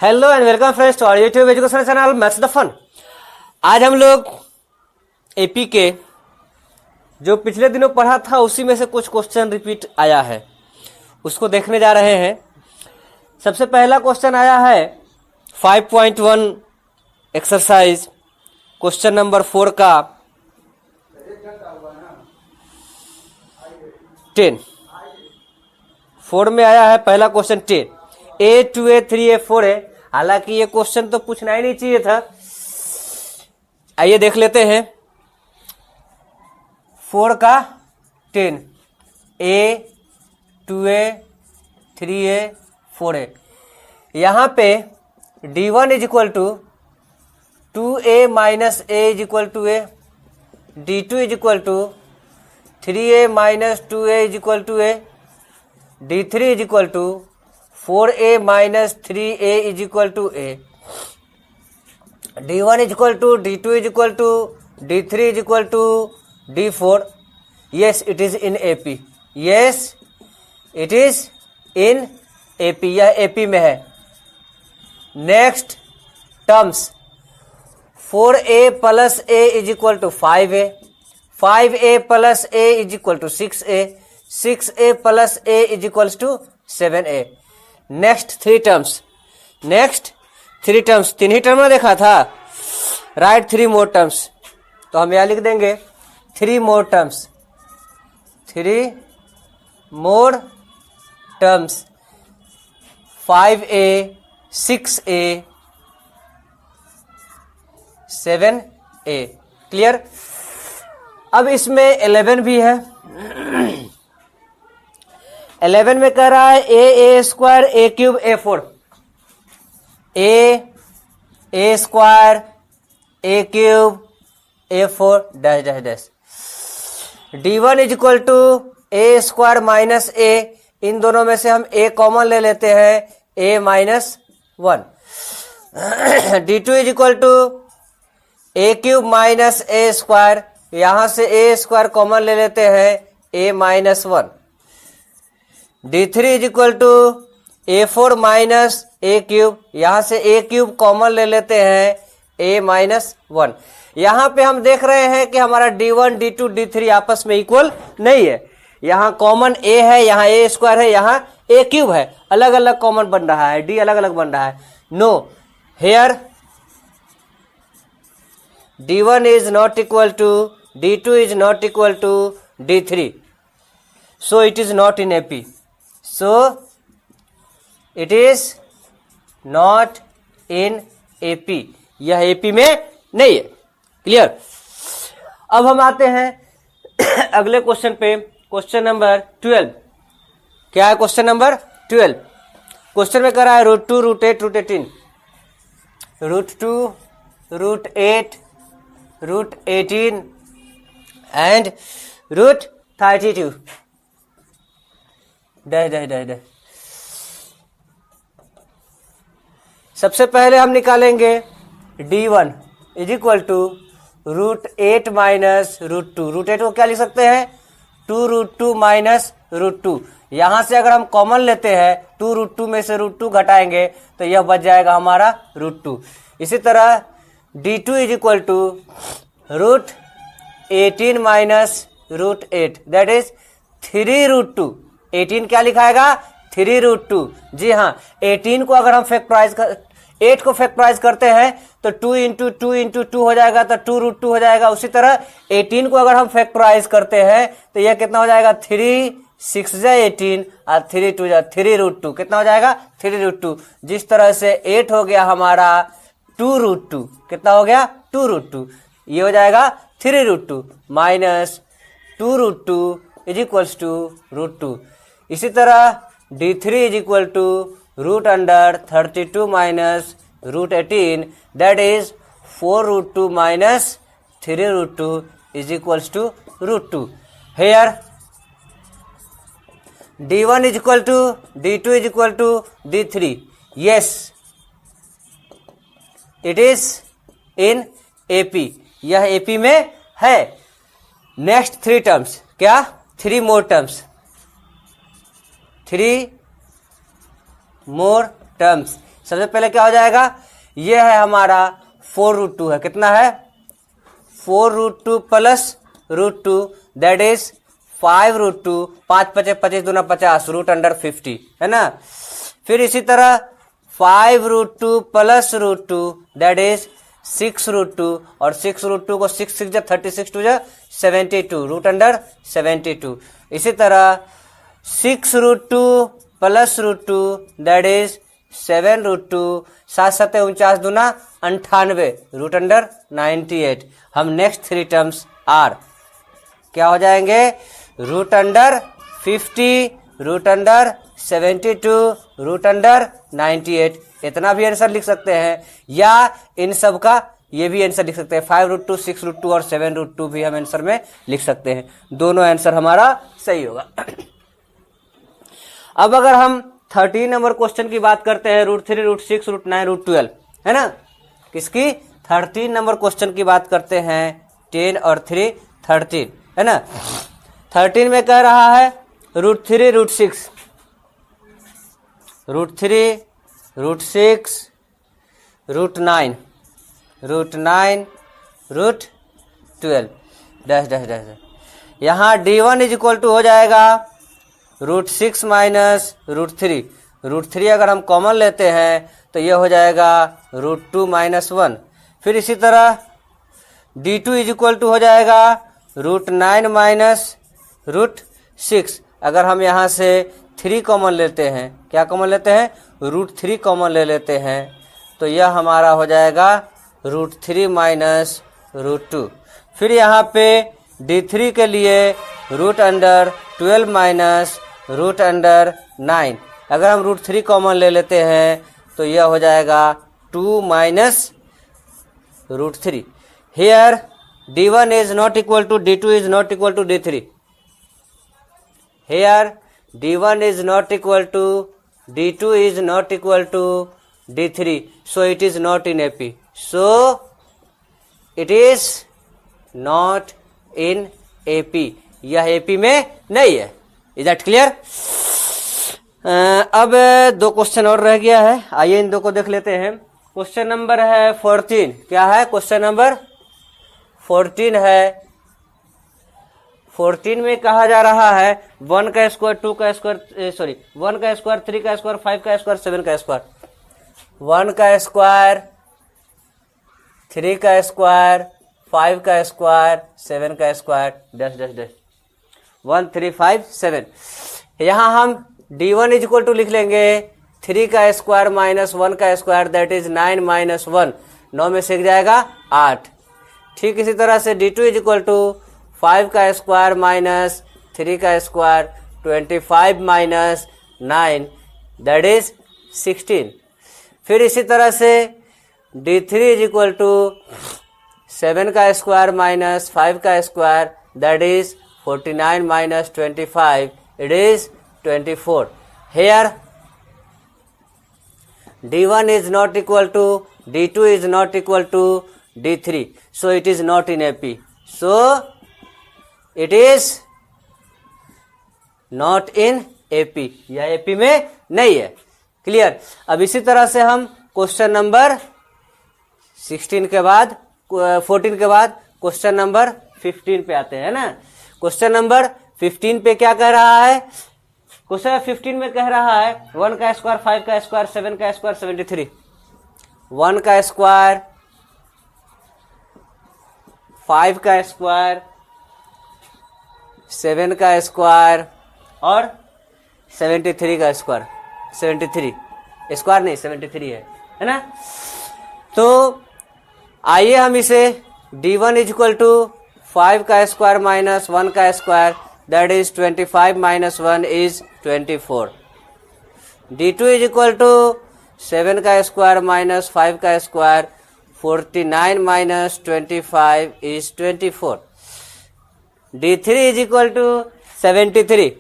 Hello and welcome friends to our YouTube education channel maths the fun. आज हम लोग AP के जो पिछले दिनों पढ़ा था उसी में से कुछ क्वेश्चन रिपीट आया है, उसको देखने जा रहे हैं। सबसे पहला क्वेश्चन आया है 5.1 एक्सरसाइज क्वेश्चन नंबर 4 का 10 4 में आया है पहला question 10 A 2A 3A 4A। हालांकि ये क्वेश्चन तो पूछना ही नहीं चाहिए था। आइए देख लेते हैं 4 का 10 A 2A 3A 4A। यहाँ पे D1 is equal to 2A minus A is equal to A, D2 is equal to 3A minus 2A is equal to A, D3 is equal to 4A minus 3A is equal to A, D1 is equal to D2 is equal to D3 is equal to D4। Yes it is in AP, yes it is in AP, यह AP में है। Next terms 4A plus A is equal to 5A, 5A plus A is equal to 6A, 6A plus A is equal to 7A। Next 3 terms, next 3 terms, 3 ही term में देखा था। Right 3 मोर terms, तो हम यहां लिख देंगे 3 मोर टर्म्स, 3 मोर terms 5A 6A 7A। Clear. अब इसमें 11 भी है। 11 में कह रहा है A square A cube A4, A square A cube A4 dash dash dash. D1 is equal to A square minus A, इन दोनों में से हम A कॉमन ले लेते हैं A minus 1। D2 is equal to A cube minus A square, यहां से A स्क्वायर कॉमन ले लेते हैं A minus 1। D3 is equal to A4 minus A cube, यहां से A क्यूब कॉमन ले लेते हैं A माइनस 1। यहां पे हम देख रहे हैं कि हमारा D1 D2 D3 आपस में इक्वल नहीं है। यहां कॉमन A है, यहां A स्क्वायर है, यहां A क्यूब है, अलग अलग कॉमन बन रहा है, D अलग अलग बन रहा है। No, here D1 is not equal to D2 is not equal to D3, so it is not in AP, so it is not in AP, यह AP में नहीं है। क्लियर। अब हम आते हैं अगले क्वेश्चन पे, क्वेश्चन नंबर 12। क्या है क्वेश्चन नंबर 12? क्वेश्चन में कह रहा है √2 √8 √18, √2 √8 √18 and √32 dash dash dash dash. सबसे पहले हम निकालेंगे D1 is equal to √8 minus √2। √8 को क्या लिख सकते हैं 2 √2 माइनस √2। यहां से अगर हम कॉमन लेते हैं 2 √2 में से √2 घटाएंगे तो यह बच जाएगा हमारा √2। इसी तरह D2 is equal to √18 minus √8 that is 3 √2। 18 क्या लिखाएगा 3 √2। जी हाँ, 18 को अगर हम फैक्टराइज कर 8 को फैक्टराइज करते हैं तो 2 इंटू 2 इंटू 2 हो जाएगा, तो 2 √2 हो जाएगा। उसी तरह 18 को अगर हम फैक्टराइज करते हैं तो यह कितना हो जाएगा 3 6 जा 18 और 3 2 जा 3 √2, कितना हो जाएगा 3 √2। जिस तरह से 8 हो गया हमारा 2 √2, कितना हो गया 2 √2, ये हो जाएगा 3 √2 माइनस 2 √2 इज इक्वल्स टू √2। इसी तरह D3 is equal to √32 minus √18 that is 4 √2 minus 3 √2 is equals to √2। Here D1 is equal to D2 is equal to D3, yes it is in AP, यह AP में है। Next 3 terms, क्या 3 मोर terms, 3 मोर terms सबसे पहले क्या हो जाएगा, ये है हमारा 4√2 है, कितना है 4√2 प्लस √2 दैट इज 5√2, 5 × 5 = 25, 2 × 50 √50 है ना। फिर इसी तरह 5√2 प्लस √2 दैट इज 6√2 और 6√2 को 6 6 36 2 72 √72। इसी तरह 6√2 प्लस √2 दैट इज 7√2, 7 7 49 दूना 98 √98। हम नेक्स्ट 3 टर्म्स आर क्या हो जाएंगे, √50, √72, √98। इतना भी आंसर लिख सकते हैं, या इन सब का ये भी आंसर लिख सकते हैं, 5√2, 6√2 और 7√2 भी हम आंसर में लिख सकते हैं। दोनों आंसर हमारा सही होगा। अब अगर हम 13 नंबर क्वेश्चन की बात करते हैं, √3, √6, √9, √12 है ना, किसकी 13 नंबर क्वेश्चन की बात करते हैं, 10 और 3 13 है ना। 13 में कह रहा है √3, √6, √3, √6, √9, √12 डैश डैश डैश। यहाँ D1 इज इक्वल टू हो जाएगा √6 माइनस √3। √3 अगर हम कॉमन लेते हैं तो ये हो जाएगा √2 माइनस 1। फिर इसी तरह D2 इज इक्वल टू हो जाएगा √9 माइनस √6। अगर हम यहाँ से 3 कॉमन लेते हैं, क्या कॉमन लेते हैं, √3 कॉमन ले लेते हैं, तो यह हमारा हो जाएगा √3 माइनस √2। फिर यहाँ पे D3 के लिए √12 माइनस √9। अगर हम √3 कॉमन ले लेते हैं तो यह हो जाएगा 2 minus √3। Here D1 is not equal to D2 is not equal to D3. Here D1 is not equal to D2 is not equal to D3. So it is not in AP. So it is not in AP. यह AP में नहीं है। Is that clear? अब 2 question और रह गया है, आइए इन 2 को देख लेते हैं। क्वेश्चन नंबर है 14। क्या है क्वेश्चन नंबर 14 है। 14 में कहा जा रहा है 1 का स्क्वायर, 2 का स्क्वायर, 1 का स्क्वायर, 3 का स्क्वायर, 5 का स्क्वायर, 7 का स्क्वायर। 1 का स्क्वायर, 3 का स्क्वायर, 5 का स्क्वायर, 7 का स्क्वायर, डैश डैश डैश 1 3 5 7। यहाँ हम D1 इज इक्वल टू लिख लेंगे 3 का स्क्वायर माइनस 1 का स्क्वायर दैट इज 9 माइनस 1। 9 में से जाएगा 8। ठीक इसी तरह से D2 इज इक्वल टू 5 का स्क्वायर माइनस 3 का स्क्वायर 25 माइनस 9 दैट इज 16। फिर इसी तरह से D3 इज इक्वल टू 7 का स्क्वायर माइनस 5 का square that is 49 minus 25 it is 24। Here D1 is not equal to D2 is not equal to D3, so it is not in AP. So it is not in AP. यह AP में नहीं है। Clear. अब इसी तरह से हम question number 16 के बाद 14 के बाद क्वेश्चन नंबर 15 पे आते हैं ना। क्वेश्चन नंबर 15 पे क्या कह रहा है, क्वेश्चन 15 में कह रहा है 1 का स्क्वायर, 5 का स्क्वायर, 7 का स्क्वायर 73। 1 का स्क्वायर, 5 का स्क्वायर, 7 का स्क्वायर और 73 का स्क्वायर। 73 स्क्वायर नहीं 73 है ना। तो आइए हम इसे D1 इज इक्वल टू 5 का स्क्वायर माइनस 1 का square that is 25 minus 1 is 24। D2 is equal to 7 का स्क्वायर माइनस 5 का square 49 minus 25 is 24। D3 is equal to 73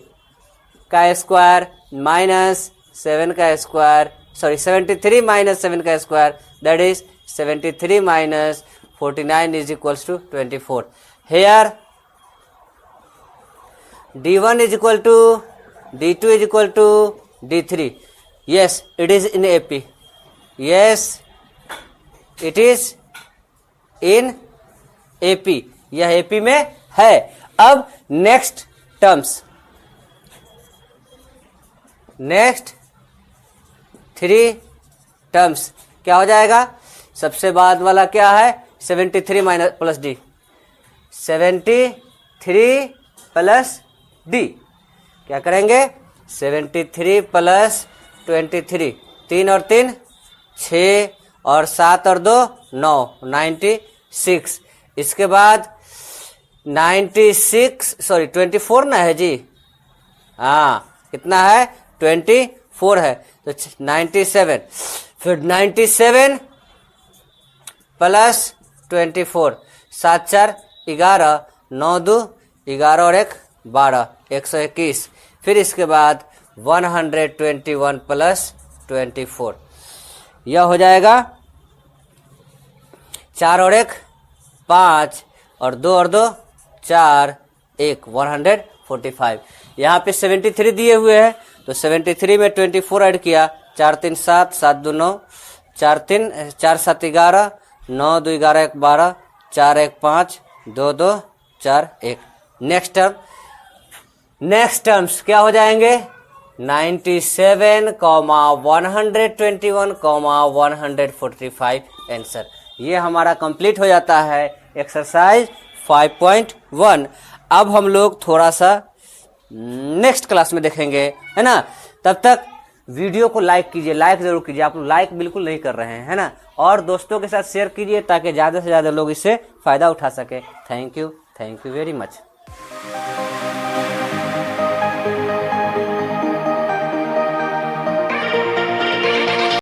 का स्क्वायर माइनस 7 का स्क्वायर 73 माइनस 7 का square that is 73 minus 49 is equals to 24. Here D1 is equal to D2 is equal to D3. Yes, it is in AP. Yes it is in AP, यह AP में है। अब next terms, next 3 terms क्या हो जाएगा? सबसे बाद वाला क्या है? 73 minus plus D, 73 plus D. क्या करेंगे? 73 प्लस 23, 3 और 3 6 और 7 और 2 9, 96। इसके बाद 24 ना है जी, हाँ कितना है? 24 है, तो 97। फिर 97 प्लस 24, 7 4 11, 9 2 11 और 1 12, 121। फिर इसके बाद 121 प्लस 24, यह हो जाएगा 4 और 1 5 और 2 और 2 4 1, 145। यहाँ पे 73 दिए हुए हैं, तो 73 में 24 ऐड किया, 4 3 7, 7 2 9, 4 3 4 7 11, 9 2 11 1 12, 4 1 5, 2 2 4 1। नेक्स्ट टर्म, नेक्स्ट टर्म्स क्या हो जाएंगे? 97, 121, 145 आंसर। ये हमारा कंप्लीट हो जाता है एक्सरसाइज 5.1। अब हम लोग थोड़ा सा नेक्स्ट क्लास में देखेंगे, है ना। तब तक वीडियो को लाइक कीजिए, लाइक जरूर कीजिए, आप लोग लाइक बिल्कुल नहीं कर रहे हैं, है ना। और दोस्तों के साथ शेयर कीजिए ताकि ज़्यादा से ज़्यादा लोग इससे फ़ायदा उठा सके। Thank you very much.